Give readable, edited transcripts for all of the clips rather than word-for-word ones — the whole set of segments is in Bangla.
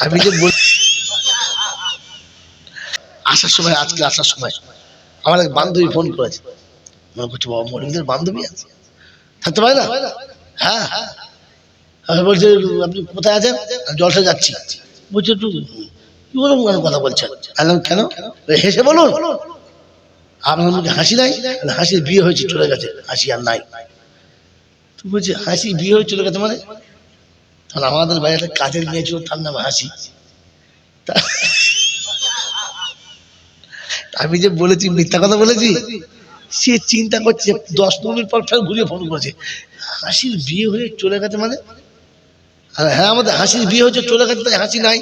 আমি যে আসার সময়, আজকে আসার সময় আমার এক বান্ধবী ফোন করেছে, মনে করছে বাবা মরিমদের বান্ধবী আছে, থাকতে পারে না। হ্যাঁ আমি বলছি আপনি কোথায় আছেন? জলসা যাচ্ছি। বলছে একটু কি বলুন কথা বলছেন? কেন? হেসে বলুন। আপনার মুখে হাসি নাই? হাসির বিয়ে হয়েছে চলে গেছে, হাসি আর নাই। তো বলছে হাসি বিয়ে হয়ে চলে গেছে মানে? তাহলে আমাদের বাড়ি একটা কাজের মেয়ে ছিল, তার নাম হাসি। আমি যে বলেছি মিথ্যা কথা বলেছি, সে চিন্তা করছে 10 মিনিট পর ফের ঘুরিয়ে ফোন করেছে, হাসির বিয়ে হয়ে চলে গেছে মানে? আর হ্যাঁ আমাদের হাসির বিয়ে হয়েছে চলে গেছে, তাই হাসি নাই।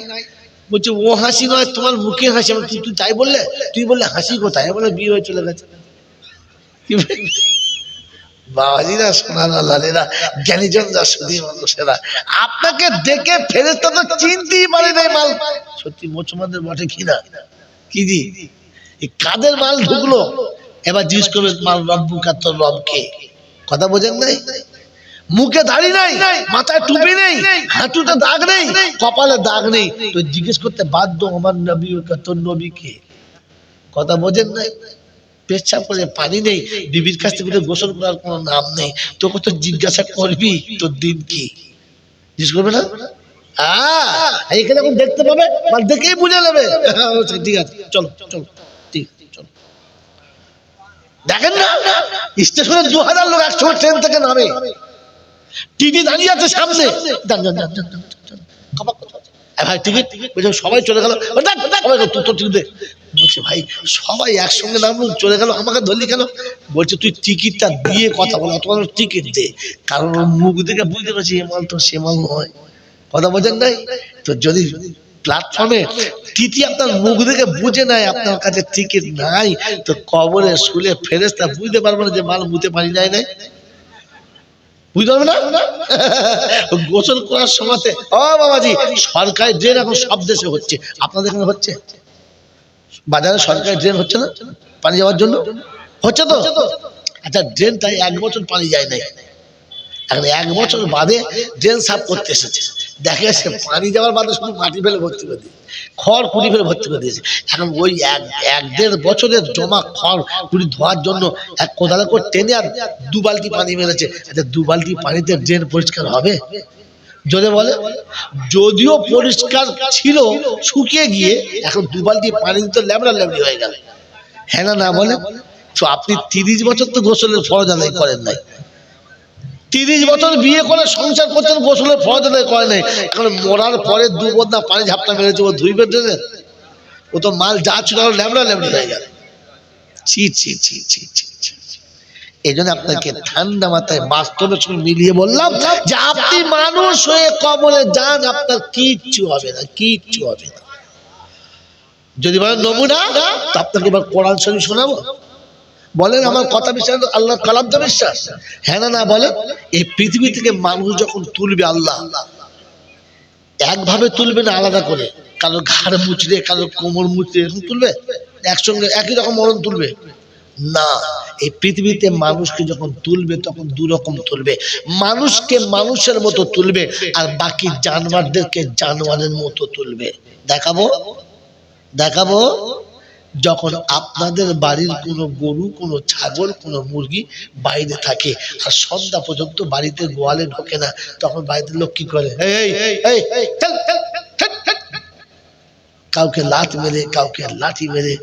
বলছে ও হাসি নয়, তোমার মুখে হাসি। তুই তাই বললে? তুই বললে হাসি কোথায়? বলে বিয়ে হয়ে চলে গেছে। বাবাজিরা, সোনারা, লালেরা, জ্ঞানীজনরা, সুধী মানুষেরা, আপনাকে দেখে ফেরেশতা তো চিনতেই পারে নাই মাল সত্যি মুসলমানদের বটে কিনা। কি জি এই কাদের মাল ঢুকলো? এবার জিজ্ঞেস করবে মাল রব্বুকা, তোর রবকে। কথা বোঝেন নাই? মুখে দাড়ি নাই, মাথায় টুপি নেই, হাঁটুতে দাগ নেই, কপালে দাগ নেই, তো জিজ্ঞেস করতে বাধ্য আমার নবী, তোর নবীকে। কথা বোঝেন নাই? পেচ্ছাপ করে পানি নেই, বিবির কাছ থেকে গোসল করার কোনো নাম নেই, তোকে তো জিজ্ঞাসা করবি তোর দিন কি। জিজ্ঞেস করবে না? এখানে এখন দেখতে পাবে, দেখেই বুঝে নেবে। ঠিক আছে চলো চলো, ঠিক আছে চলো। দেখেন না স্টেশনে 2000 লোক একসঙ্গে ট্রেন থেকে নামে, টিটি দাঁড়িয়ে আছে সামনে, ভাই টিকিট, সবাই চলে গেল। বলছে ভাই সবাই একসঙ্গে নামলো, চলে গেল, আমাকে ধরলি কেন? বলছে তুই টিকিটটা দিয়ে কথা বল, অত টিকিট দে, কারণ মুখ দেখে বুঝতে পারছি এ মাল তো সে মাল নয়। কথা বোঝেন নাই? তো যদি প্ল্যাটফর্মে টিটি আপনার মুখ দেখে বুঝে নাই আপনার কাছে টিকিট নাই, তো কবরে শুলে ফেরেশতা বুঝতে পারবে না যে মাল মুতে পারি যায় নাই। বুঝতে পারবে না? গোসল করার সময় ও বাবাজি, সরকারি ড্রেন এখন সব দেশে হচ্ছে, আপনাদের এখানে হচ্ছে? বাজারে সরকারি ড্রেন হচ্ছে না পানি যাওয়ার জন্য? হচ্ছে তো? আচ্ছা ড্রেনটাই 1 বছর পানি যায় নাই, এখন 1 বছর বাদে ড্রেন সাফ করতে এসেছে, দেখা যাচ্ছে পানি যাওয়ার বাদে শুধু মাটি ফেলে ভর্তি করে দিয়েছে, খড় কুড়ি ফেলে ভর্তি করে দিয়েছে। এখন ওই 1-1.5 বছরের জমা খড় কুড়ি ধোয়ার জন্য এক কোদালে করে টেনে আর 2 বালতি পানি মেরেছে। আচ্ছা 2 বালতি পানিতে ড্রেন পরিষ্কার হবে? যদি বলে যদিও পরিষ্কার ছিল, শুকিয়ে গিয়ে এখন 2 বালতি পানি তো ল্যাবড়া ল্যাবড়ি হয়ে গেল। হ্যাঁ না বলে? তো আপনি 30 বছর তো গোসলের ফরজ আদায় করেন নাই, 30 বছর বিয়ে করে সংসার করছেন, গোসলের ফরজ আদায় করে নাই, এখন মরার পরে 2 বদনা পানি ঝাপটা মেরেছে, ও ধুইবে ড্রেনে? ও তো মাল যা ছিল ল্যাবড়া ল্যাবড়ি হয়ে গেল। ছি ছি ছি ছি ছি ছি। এই জন্য আপনাকে ঠান্ডা মাথায় বাস্তবের সঙ্গে মিলিয়ে বললাম যে আপনি মানুষ হয়ে কবরে যান, আপনার কিচ্ছু হবে না, কিচ্ছু হবে না। যদি বলেন নমুনা, তো আপনাকে এবার কোরআন শরীফ শোনাবো। বলেন আমার কথা বিশ্বাস, আল্লাহর কালাম তো বিশ্বাস? হ্যাঁ না বলেন? এই পৃথিবী থেকে মানুষ যখন তুলবে আল্লাহ একভাবে তুলবে না, আলাদা করে, কারো ঘাড় মুচড়ে, কারো কোমর মুচড়ে এরকম তুলবে? একসঙ্গে একই রকম মরণ তুলবে না। এই পৃথিবীতে মানুষকে যখন তুলবে তখন 2 রকম তুলবে, মানুষকে মানুষের মতো তুলবে আর বাকি জানোয়ারদেরকে জানোয়ারের মতো তুলবে। দেখাবো দেখাবো যখন আপনাদের বাড়ির কোনো গরু, কোনো ছাগল, কোনো মুরগি বাইরে থাকে আর সন্ধ্যা পর্যন্ত বাড়িতে গোয়ালে ঢোকে না, তখন বাড়িতে লোক কি করে? কাউকে লাত মেরে, কাউকে লাঠি মেরে,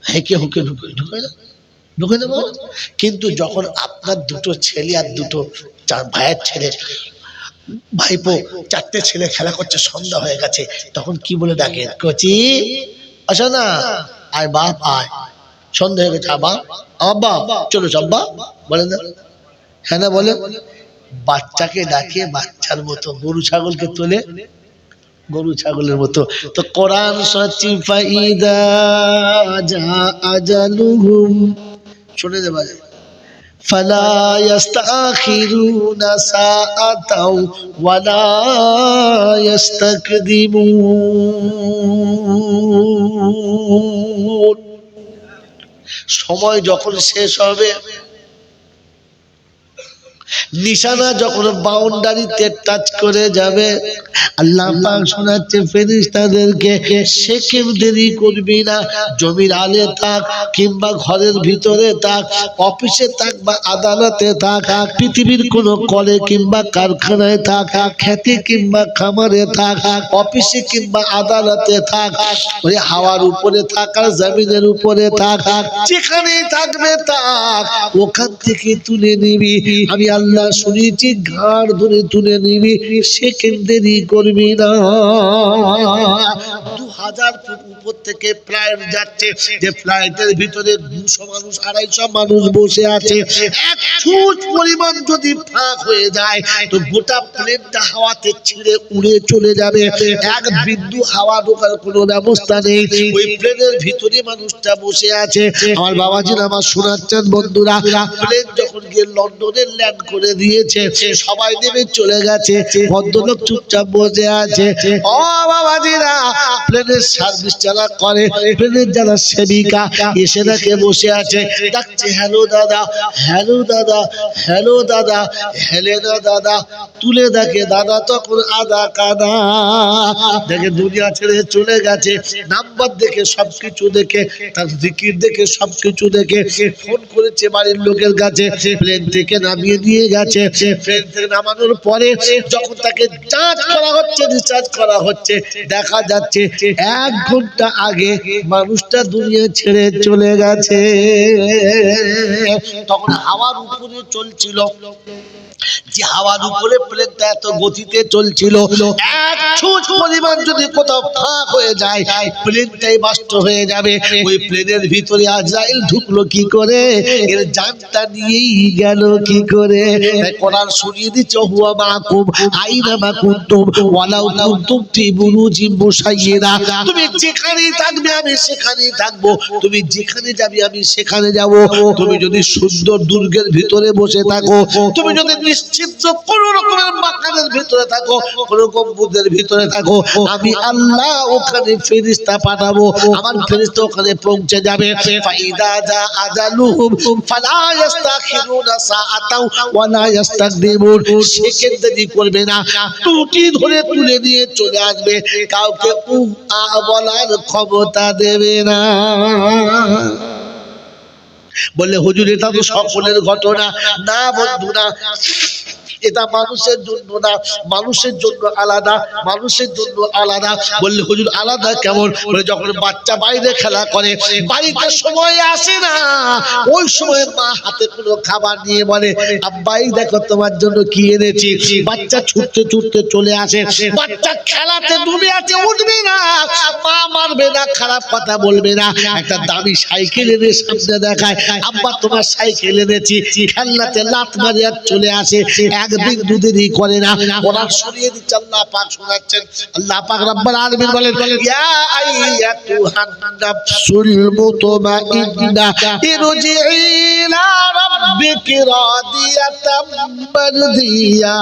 হেঁকে হুকে ঢুকে না, ঢুকে দেবো। কিন্তু যখন আপনার 2টো ছেলে আর 2টো ভাইয়ের ছেলে, ভাইপো 4টে ছেলে খেলা করছে, সন্ধ্যা হয়ে গেছে, তখন কি বলে ডাকে? কচি আসো না, আয় বাপ আয়, সন্ধ্যা হয়ে গেছে, আব্বা আব্বা চলো আব্বা, বলে না? হ্যাঁ না বলে? বাচ্চাকে ডাকে বাচ্চার মতো, গরু ছাগলকে তোলে গরু ছাগলের মতো। তো কোরআন সচ্চি ফাইদা জা আজালুহুম, শুনে দেবা ফালা ইস্তাখিরুনা সাআতাও ওয়ালা ইস্তাকদিমুন। সময় যখন শেষ হবে, নিশানা যখন বাউন্ডারিতে টাচ করে যাবে, আল্লাহ পাক শোনাচ্ছে ফেরেশতাদেরকে, সেকেন্ড দেরি করবি না। জমির আলে থাক কিংবা ঘরের ভিতরে থাক, অফিসে থাক বা আদালতে থাক, পৃথিবীর কোন কলে কিংবা কারখানায় থাক, খেতে কিংবা খামারে থাক, অফিসে কিংবা আদালতে থাক, ওই হাওয়ার উপরে থাক আর জমিনের উপরে থাক, যেখানেই থাকবে থাক, ওখান থেকে তুলে নিবি। আমি আল্লাহ শুনেছি ঘাড় ধরে তুলে নিবি, সেকেন্ড দেরি করবি না। 2000 ফুট উপর থেকে ফ্লাইট যাচ্ছে, যে ফ্লাইটের ভিতরে 200 মানুষ 250 মানুষ বসে আছে, এক ফুট পরিমাণ যদি ফাঁক হয়ে যায় তো গোটা প্লেনটা হাওয়াতে ছিঁড়ে উড়ে চলে যাবে। এক বিন্দু হাওয়া ঢোকার কোনো ব্যবস্থা নেই, ওই প্লেনের ভিতরে মানুষটা বসে আছে। আমার বাবাজিরা আমার শোনাচ্ছেন বন্ধুরা, প্লেন যখন গিয়ে লন্ডনে ল্যান্ড করে দিয়েছে, সবাই নেমে চলে গেছে, ভদ্রলোক চুপচাপ বসে আছে। ও বাবাজিরা, প্লেনের সার্ভিস যারা করে, প্লেনের যারা সেবিকা এসে দেখে বসে আছে, ডাকছে হ্যালো দাদা, হ্যালো দাদা, হ্যালো দাদা, হেলে না দাদা, তুলে দেখে দাদা তখন আদা কাদা, দেখে দুনিয়া ছেড়ে চলে গেছে। নাম্বার দেখে সবকিছু দেখে, তার জিকির দেখে সবকিছু দেখে ফোন করেছে বাড়ির লোকের কাছে, প্লেন থেকে নামিয়ে দিয়ে গেছে। প্লেন থেকে নামানোর পরে যখন তাকে চার্জ করা হচ্ছে, রিচার্জ করা হচ্ছে, দেখা যাচ্ছে 1 ঘন্টা আগে মানুষটা দুনিয়া ছেড়ে চলে গেছে। তখন হাওয়ার উপরে চলছিল, যে হাওয়ার উপরে প্লেনটা এত গতিতে চলছিল, এক ছুট পরিমাণ যদি কোথাও ফাঁক হয়ে যায়, প্লেনটাই বাস্ট হয়ে যাবে। ওই প্লেনের ভিতরে আজরাইল ঢুকলো কি করে, এর জানটা নিয়েই গেল কি করে? তাই কোরআন শুনিয়ে দিচ্ছে, হুয়া মাকুম আইনা মা কুনতুম ওয়ালাউ কুনতুম ফি বুরুজিম মুশাইয়্যিদা, তুমি যেখানেই থাকবে আমি সেখানেই থাকবো, তুমি যেখানে যাবে আমি সেখানে যাব। তুমি যদি সুন্দর দুর্গের ভিতরে বসে থাকো, তুমি যদি নিশ্চিত কোন রকমের মাকানের ভিতরে থাকো, কোন গম্বুজের ভিতরে থাকো, আমি আল্লাহ ওখানে ফেরেশতা পাঠাবো, আমার ফেরেশতা ওখানে পৌঁছে যাবে। ফাইদা জা আজালুহুম ফালা ইস্তাখিরুনা সাআতাও ওয়া লা ইস্তাকদিমুন, সেকেন্ড দেরি করবে না, টুটি ধরে তুলে নিয়ে চলে আসবে, কাউকে বলার ক্ষমতা দেবে না। বললে হুজুর এটা তো সকলের ঘটনা না বন্ধুরা, এটা মানুষের জন্য না, মানুষের জন্য আলাদা, মানুষের জন্য আলাদা। বললে হুজুর আলাদা কেমন? বলে যখন বাচ্চা বাইরে খেলা করে, বাড়িতে সময় আসে না, ওই সময় মা হাতে কোনো খাবার নিয়ে বলে আব্বাই দেখো তোমার জন্য কি এনেছি, বাচ্চা ছুটতে ছুটতে চলে আসে, বাচ্চা খেলাতে ডুবে আছে, উঠবে না, মা মারবে না, খারাপ কথা বলবে না, একটা দামি সাইকেল এনে সামনে দেখায়, আব্বা তোমার সাইকেল এনেছি, খেলনাতে লাত মারি আর চলে আসে, একদিন দুদিনই করে না। কোরআন শুনিয়ে দিচ্ছে, আল্লাহ পাক শোনাচ্ছেন, আল্লাহ পাক রব্বুল আলামিন বলেন, ইয়া আইয়াতুহান নাফসুল মুতমাইন্না ইরজিই ইলা রাব্বিকি রাদিয়াতাম মারদিয়া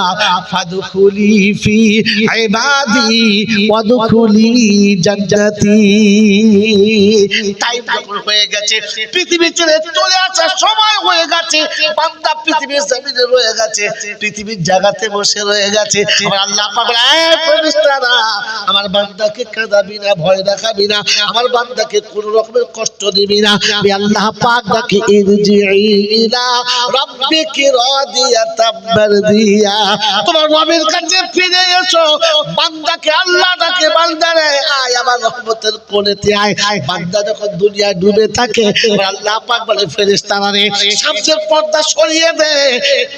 ফাদখুলি ফি ইবাদি ওয়াদখুলি জান্নাতি। টাইম যখন হয়ে গেছে, পৃথিবী ছেড়ে চলে আসার সময় হয়ে গেছে, বান্দা পৃথিবীর জমিনে রয়ে গেছে, পৃথিবীর জায়গাতে বসে রয়ে গেছে। আল্লাহ পাক বলে, এই ফেরেশতারা, আমার বান্দাকে কাঁদাবি না, ভয় দেখাবি না, আমার বান্দাকে কোন রকমের কষ্ট দিবি না। আমি আল্লাহ পাক ডাকি, ইরজিই ইলা রাব্বিকি রাদিয়াতাম মারদিয়া, তোমার রবের কাছে ফিরে এসো। বান্দাকে আল্লাহ ডাকে, বান্দারে আয় আমার রহমতের কোণেতে আয়। বান্দা যখন দুনিয়ায় ডুবে থাকে, আল্লাহ পাক বলে ফেরেশতারা রে, সামনের পর্দা সরিয়ে দে,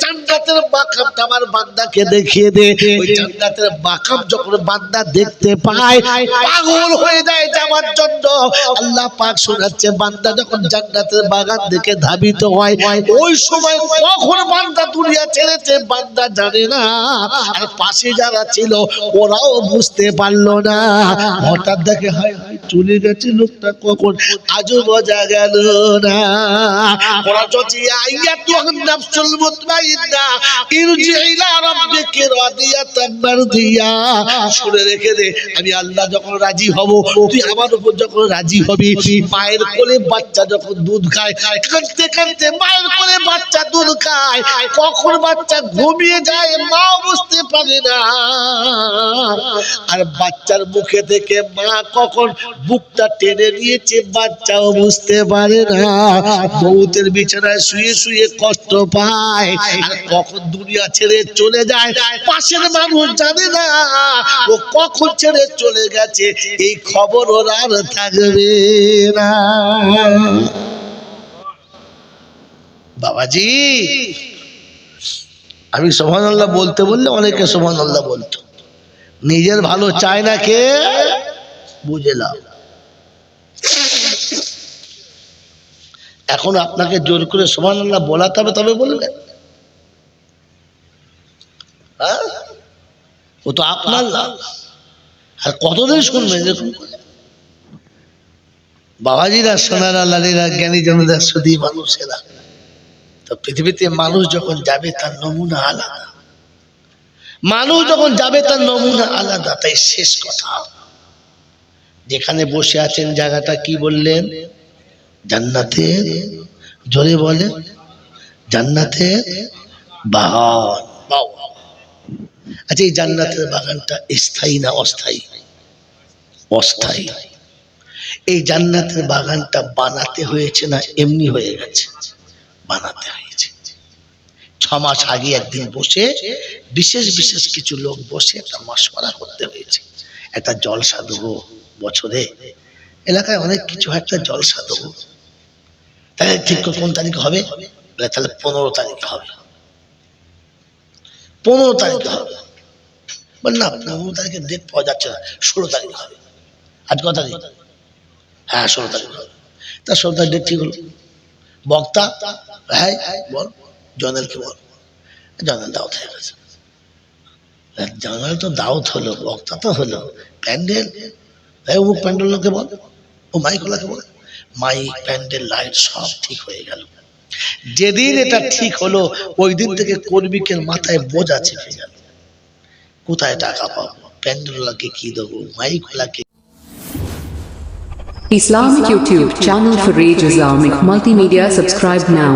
জান্নাতের মাকামটা আমার বান্দাকে দেখিয়ে দে। ওই জান্নাতের মাকাম যখন বান্দা দেখতে পায়, পাগল হয়ে যায় যাওয়ার জন্য। আল্লাহ পাক শোনাচ্ছে, বান্দা যখন জান্নাতের বাগান দেখে ধাবিত হয়, ওই সময় কখন বান্দা দুনিয়া ছেড়েছে বান্দা জানে না, আর পাশে যারা ছিল ওরাও বুঝতে পারলো না। হঠাৎ দেখে হায় হায় চলে গেছে লোকটা কখন, আজও বোঝা গেল না। ওরা যদি আইয়াতুহান নাফসুল মুতমাইন্না ইরজিই ইলা রাব্বিকি রাদিয়াতাম মারদিয়া, শুনে রেখে দে, আমি আল্লাহ যখন রাজি হব, তুই আমার উপর যখন রাজি হবি। মায়ের কোলে বাচ্চা যখন দুধ খায়, কাঁদতে কাঁদতে মায়ের কোলে বাচ্চা দুধ খায়, কখন বাচ্চা ঘুমিয়ে যায় মাও বুঝতে পারে না। আর বাচ্চার মুখে থেকে মা কখন বুকটা টেনে নিয়েছে বাচ্চাও বুঝতে পারে না। মৌতের বিছানায় শুয়ে শুয়ে কষ্ট পায়, আর কখন দুনিয়া ছেড়ে চলে যায় পাশের মানুষ জানে না ও কখন ছেড়ে চলে গেছে, এই খবর ওর আর থাকবে না। বাবাজি, আমি সুবহানাল্লাহ বলতে বললে অনেকে সুবহানাল্লাহ বলতো। নিজের ভালো চায় না কে বুঝে নাও। এখন আপনাকে জোর করে সুবহানাল্লাহ বলাতে হবে তবে বলবেন? হ্যাঁ, ও তো আপনার লাভ। আর কতদিন শুনবেন? দেখুন বাবাজিরা, সোনারা, লালীরা, জ্ঞানী জনরা, শুধু মানুষেরা, তো পৃথিবীতে মানুষ যখন যাবে তার নমুনা আলাদা। মানুষ যখন যাবে তার নমুনা আলাদা। তাই শেষ কথা, যেখানে বসে আছেন জায়গাটা কি বললেন? জান্নাতের, জোরে বলে, জান্নাতের বাগান। আচ্ছা, এই জান্নাতের বাগানটা স্থায়ী না অস্থায়ী? অস্থায়ী। এই জান্নাতের বাগানটা বানাতে হয়েছে না এমনি হয়ে গেছে? বানাতে হয়েছে। 6 মাস আগে একদিন বসে বিশেষ বিশেষ কিছু লোক বসে একটা মাসওয়ারা করতে হয়েছে। একটা জলসা দেবো বছরে, এলাকায় অনেক কিছু একটা জলসা দেবো, তাহলে ঠিক কোন তারিখ হবে? তাহলে 15 তারিখ হবে। 15 তারিখ হবে। বল না, 15 তারিখে ডেট পাওয়া যাচ্ছে না, 16 তারিখ হবে। আজ কত তারিখ? হ্যাঁ, 16 তারিখ হবে। তা 16 তারিখ ডেট ঠিক হলো। বক্তা, হ্যাঁ বল, জয়নালকে বল। জয়নাল দাওয়াত হয়ে গেছে। জয়নাল তো দাওয়াত হলো, বক্তা তো হলো, প্যান্ডেল, অমুক প্যান্ডেলকে বল, ও মাইকওয়ালাকে বল, মাইক, প্যান্ডেল, লাইট সব ঠিক হয়ে গেল। যেদিন এটা ঠিক হলো ওই দিন থেকে কর্মীকের মাথায় বোঝা চেপে গেল। কোথায় টাকা পাবো? প্যান্ডেলওয়ালাকে কি দেবো, মাইকওয়ালাকে। Islamic YouTube channel for Rage Islamic Multimedia. Subscribe now.